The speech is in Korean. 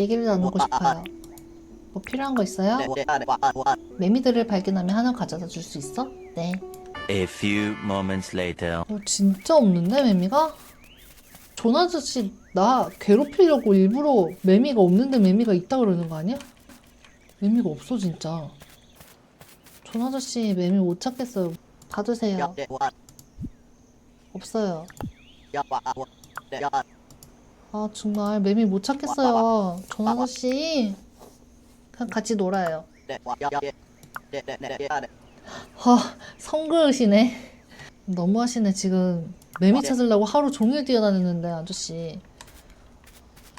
얘기를 나누고 싶어요. 뭐 필요한 거 있어요? 매미들을 발견하면 하나 가져다 줄 수 있어? 네. A few moments later. 진짜 없는데 매미가? 존 아저씨 나 괴롭히려고 일부러 매미가 없는데 매미가 있다 그러는 거 아니야? 매미가 없어 진짜. 존 아저씨 매미 못 찾겠어요. 가두세요. 없어요. 아 정말 매미 못 찾겠어요. 존 아저씨 그냥 같이 놀아요. 성그으시네. 너무하시네. 지금 매미 찾으려고 하루 종일 뛰어다녔는데 아저씨